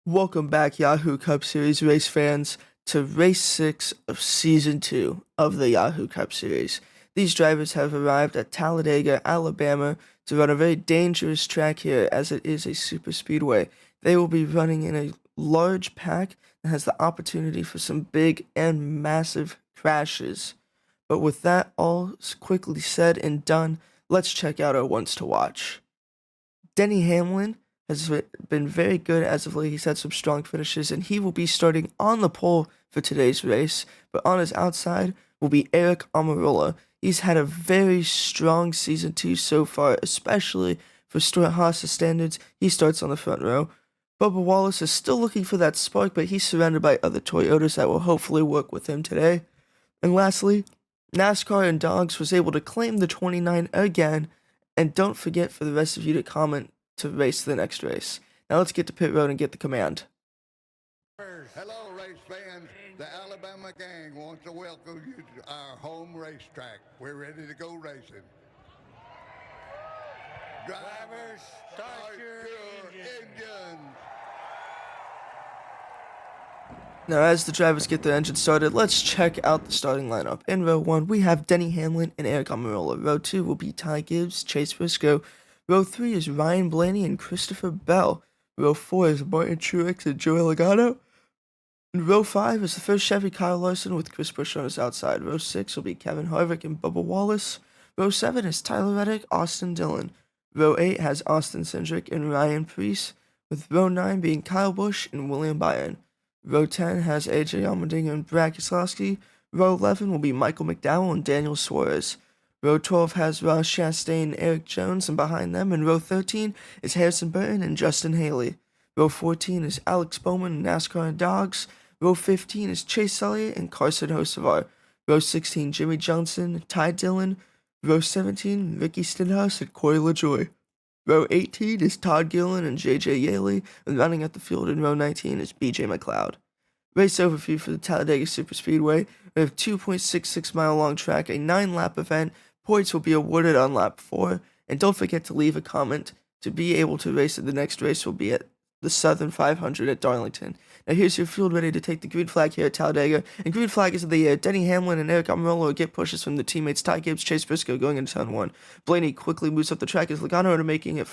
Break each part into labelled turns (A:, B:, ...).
A: Welcome back, Yahoo Cup Series race fans, to race 6 of Season 2 of the Yahoo Cup Series. These drivers have arrived at Talladega, Alabama to run a very dangerous track here as it is a super speedway. They will be running in a large pack that has the opportunity for some big and massive crashes. But with that all quickly said and done, let's check out our ones to watch. Denny Hamlin has been very good as of late. He's had some strong finishes, and he will be starting on the pole for today's race. But on his outside will be Eric Almirola. He's had a very strong Season 2 so far, especially for Stuart Haas's standards. He starts on the front row. Bubba Wallace is still looking for that spark, but he's surrounded by other Toyotas that will hopefully work with him today. And lastly, NASCAR and Dogs was able to claim the 29 again. And don't forget for the rest of you to comment to race the next race. Now let's get to pit road and get the command.
B: Hello, race fans. The Alabama gang wants to welcome you to our home racetrack. We're ready to go racing. Drivers, start your engines.
A: Now, as the drivers get their engines started, let's check out the starting lineup. In row 1, we have Denny Hamlin and Eric Almirola. Row 2 will be Ty Gibbs, Chase Briscoe. Row 3 is Ryan Blaney and Christopher Bell. Row 4 is Martin Truex and Joey Logano. And row 5 is the first Chevy Kyle Larson with Chris Buescher on his outside. Row 6 will be Kevin Harvick and Bubba Wallace. Row 7 is Tyler Reddick, Austin Dillon. Row 8 has Austin Cindric and Ryan Preece, with row 9 being Kyle Busch and William Byron. Row 10 has AJ Allmendinger and Brad Keselowski. Row 11 will be Michael McDowell and Daniel Suarez. Row 12 has Ross Chastain and Eric Jones, and behind them in row 13 is Harrison Burton and Justin Haley. Row 14 is Alex Bowman and NASCAR and Dogs. Row 15 is Chase Elliott and Carson Hocevar. Row 16, Jimmy Johnson, Ty Dillon. Row 17, Ricky Stenhouse and Corey LaJoie. Row 18 is Todd Gillen and JJ Yaley, and rounding out the field in row 19 is BJ McLeod. Race overview for the Talladega Superspeedway. We have a 2.66 mile long track, a 9-lap event. Points will be awarded on lap 4, and don't forget to leave a comment to be able to race at the next race will be at the Southern 500 at Darlington. Now here's your field ready to take the green flag here at Talladega, and green flag is in the air. Denny Hamlin and Eric Almirola get pushes from their teammates Ty Gibbs, Chase Briscoe going into turn 1. Blaney quickly moves up the track as Logano are making it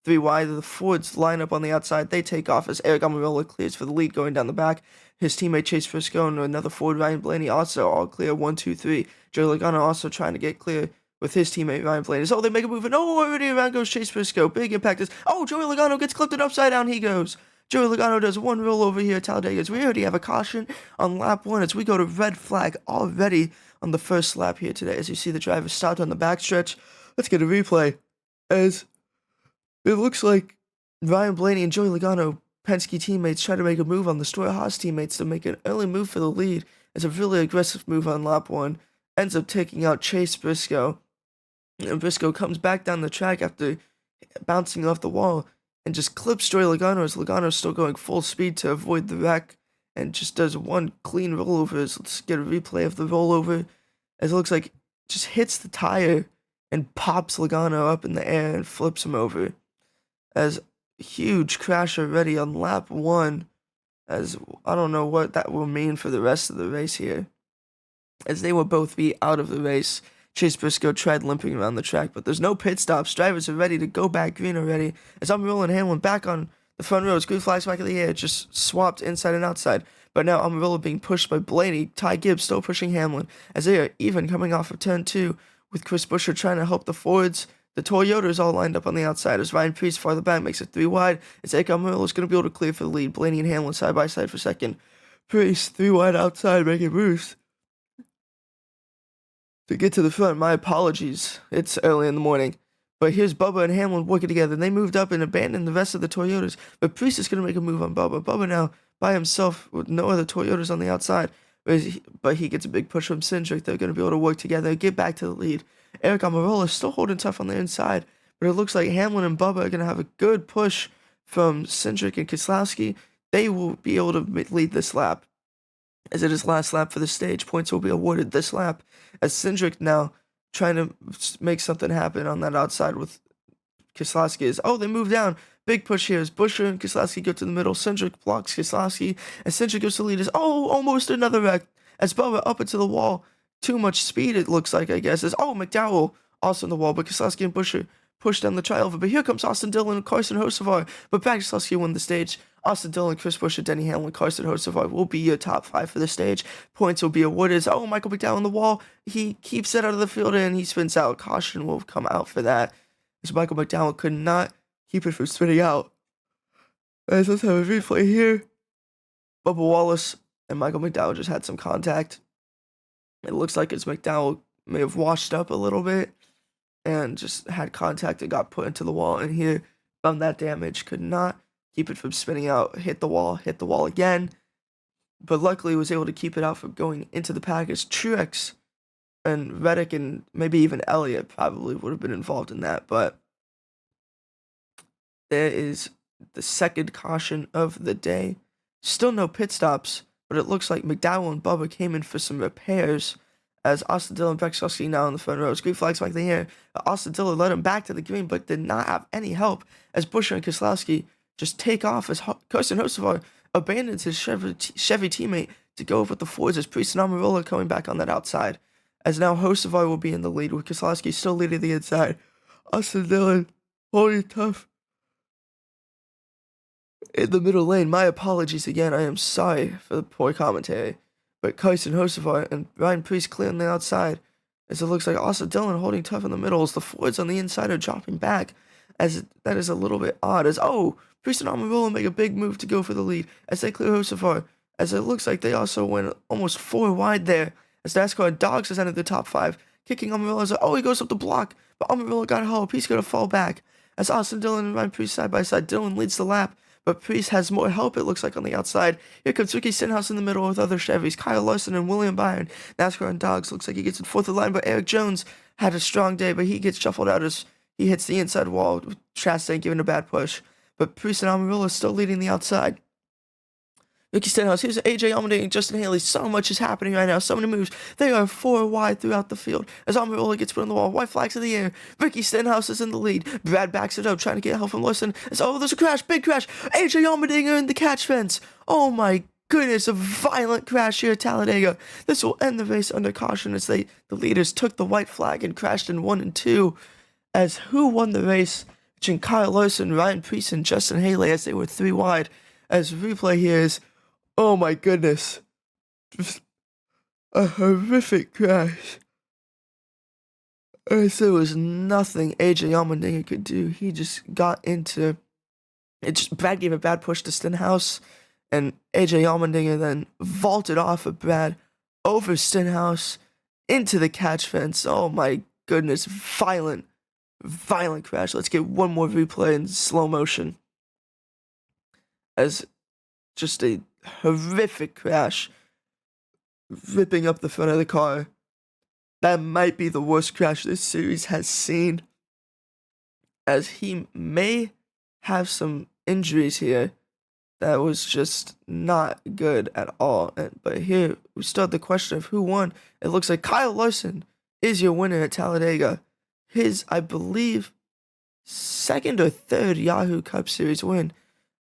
A: 3 wide. The Fords line up on the outside. They take off as Eric Almirola clears for the lead going down the back. His teammate Chase Briscoe and another Ford, Ryan Blaney, also all clear 1, 2, 3. Joe Logano also trying to get clear with his teammate Ryan Blaney. Oh, they make a move, and already around goes Chase Briscoe. Big impact is, Joey Logano gets clipped and upside down he goes. Joey Logano does one roll over here at Talladega as we already have a caution on lap 1 as we go to red flag already on the first lap here today. As you see the driver stopped on the backstretch. Let's get a replay as it looks like Ryan Blaney and Joey Logano, Penske teammates, try to make a move on the Stuart Haas teammates to make an early move for the lead as a really aggressive move on lap 1 ends up taking out Chase Briscoe. And Briscoe comes back down the track after bouncing off the wall and just clips Joey Logano as Logano's still going full speed to avoid the wreck and just does one clean rollover. So let's get a replay of the rollover as it looks like it just hits the tire and pops Logano up in the air and flips him over. As huge crash already on lap 1, as I don't know what that will mean for the rest of the race here, as they will both be out of the race. Chase Briscoe tried limping around the track, but there's no pit stops. Drivers are ready to go back green already. As Almirola and Hamlin back on the front row, green flags back in the air, just swapped inside and outside. But now Almirola being pushed by Blaney, Ty Gibbs still pushing Hamlin, as they are even coming off of turn 2, with Chris Buescher trying to help the Fords. The Toyotas all lined up on the outside as Ryan Preece farther back makes it 3 wide. It's Eric Almirola is going to be able to clear for the lead. Blaney and Hamlin side by side for second. Preece 3 wide outside making moves to get to the front. My apologies. It's early in the morning. But here's Bubba and Hamlin working together. And they moved up and abandoned the rest of the Toyotas. But Preece is going to make a move on Bubba. Bubba now by himself with no other Toyotas on the outside. But he gets a big push from Cindric. They're going to be able to work together and get back to the lead. Eric Almirola is still holding tough on the inside. But it looks like Hamlin and Bubba are going to have a good push from Cindric and Keselowski. They will be able to lead this lap. As it is last lap for the stage, points will be awarded this lap as Cindric now trying to make something happen on that outside with Keselowski. They move down, Big push here as Busher and Keselowski go to the middle. Cindric blocks Keselowski, and Cindric goes to lead as, almost another wreck as Bubba up into the wall. Too much speed, it looks like, I guess, as, McDowell also in the wall, but Keselowski and Busher push down the trioval. But here comes Austin Dillon and Carson Hocevar, but Brad Keselowski won the stage. Austin Dillon, Chris Buescher, Denny Hamlin, Carson Hocevar will be your top 5 for the stage. Points will be awarded as, Michael McDowell on the wall. He keeps it out of the field and he spins out. Caution will come out for that, as Michael McDowell could not keep it from spinning out. As let's have a replay here. Bubba Wallace and Michael McDowell just had some contact. It looks like it's McDowell may have washed up a little bit and just had contact and got put into the wall. And here, from that damage, could not keep it from spinning out. Hit the wall again. But luckily was able to keep it out from going into the package. Truex and Reddick and maybe even Elliott probably would have been involved in that. But there is the second caution of the day. Still no pit stops, but it looks like McDowell and Bubba came in for some repairs as Austin Dillon and Brad Keselowski now in the front rows. Green flags back in the air. Austin Dillon led him back to the green, but did not have any help as Buescher and Keselowski just take off as Carson Hocevar abandons his Chevy teammate to go with the Fords as Priest and Amarola coming back on that outside. As now Hocevar will be in the lead with Keselowski still leading the inside. Austin Dillon holding tough in the middle lane. My apologies again. I am sorry for the poor commentary. But Carson Hocevar and Ryan Preece clear on the outside, as it looks like Austin Dillon holding tough in the middle as the Fords on the inside are dropping back, as that is a little bit odd, as Preece and Amarola make a big move to go for the lead as they clear Hocevar, as it looks like they also went almost 4 wide there, as NASCAR and Dogs has entered the top 5, kicking Amarola as, he goes up the block, but Amarola got help, he's going to fall back, as Austin Dillon and Ryan Preece side by side. Dillon leads the lap, but Priest has more help, it looks like, on the outside. Here comes Ricky Stenhouse in the middle with other Chevys. Kyle Larson and William Byron. NASCAR and Dogs looks like he gets in 4th line, but Eric Jones had a strong day, but he gets shuffled out as he hits the inside wall with Chastain giving a bad push. But Priest and Amarola still leading the outside. Ricky Stenhouse, here's AJ Allmendinger and Justin Haley. So much is happening right now. So many moves. They are 4 wide throughout the field as Amarola gets put on the wall. White flags in the air. Ricky Stenhouse is in the lead. Brad backs it up, trying to get help from Larson. There's a crash. Big crash. AJ Allmendinger in the catch fence. Oh my goodness, a violent crash here at Talladega. This will end the race under caution as the leaders took the white flag and crashed in 1 and 2. As who won the race? Between Kyle Larson, Ryan Preece, and Justin Haley as they were 3 wide. As replay here is, oh my goodness, just a horrific crash. As there was nothing AJ Allmendinger could do. He just got into it. Brad gave a bad push to Stenhouse, and AJ Allmendinger then vaulted off of Brad over Stenhouse into the catch fence. Oh my goodness, violent crash. Let's get one more replay in slow motion. As just a horrific crash, ripping up the front of the car. That might be the worst crash this series has seen, as he may have some injuries here that was just not good at all. But here we still have the question of who won. It looks like Kyle Larson is your winner at Talladega. His, I believe, 2nd or 3rd Yahoo Cup Series win.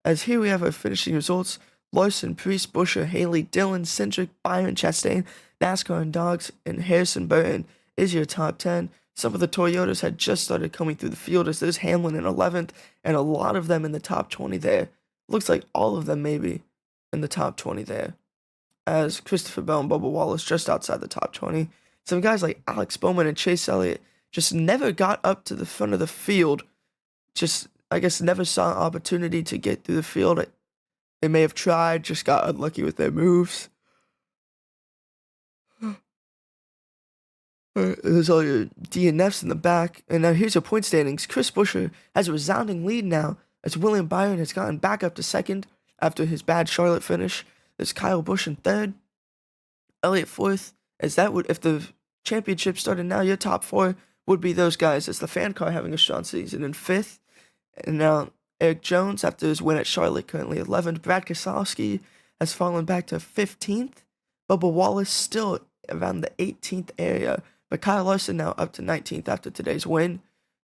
A: As here we have our finishing results. Larson, Priest, Buescher, Haley, Dillon, Cindric, Byron, Chastain, NASCAR and Dogs, and Harrison Burton is your top 10. Some of the Toyotas had just started coming through the field, as there's Hamlin in 11th, and a lot of them in the top 20 there. Looks like all of them maybe in the top 20 there. As Christopher Bell and Bubba Wallace just outside the top 20. Some guys like Alex Bowman and Chase Elliott just never got up to the front of the field. Just, I guess, never saw an opportunity to get through the field. They may have tried, just got unlucky with their moves. There's all your DNFs in the back. And now here's your point standings. Chris Buescher has a resounding lead now, as William Byron has gotten back up to 2nd after his bad Charlotte finish. There's Kyle Busch in 3rd. Elliott 4th. As that would, if the championship started now, your top 4 would be those guys, as the fan car having a strong season in 5th. And now Eric Jones, after his win at Charlotte, currently 11th. Brad Keselowski has fallen back to 15th. Bubba Wallace still around the 18th area. But Kyle Larson now up to 19th after today's win.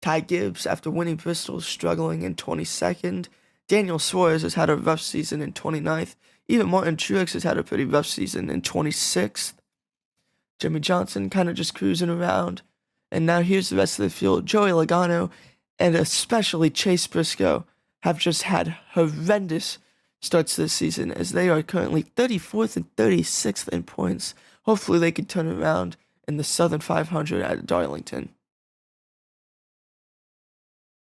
A: Ty Gibbs, after winning Bristol, is struggling in 22nd. Daniel Suarez has had a rough season in 29th. Even Martin Truex has had a pretty rough season in 26th. Jimmy Johnson kind of just cruising around. And now here's the rest of the field. Joey Logano and especially Chase Briscoe have just had horrendous starts this season as they are currently 34th and 36th in points. Hopefully they can turn around in the Southern 500 at Darlington.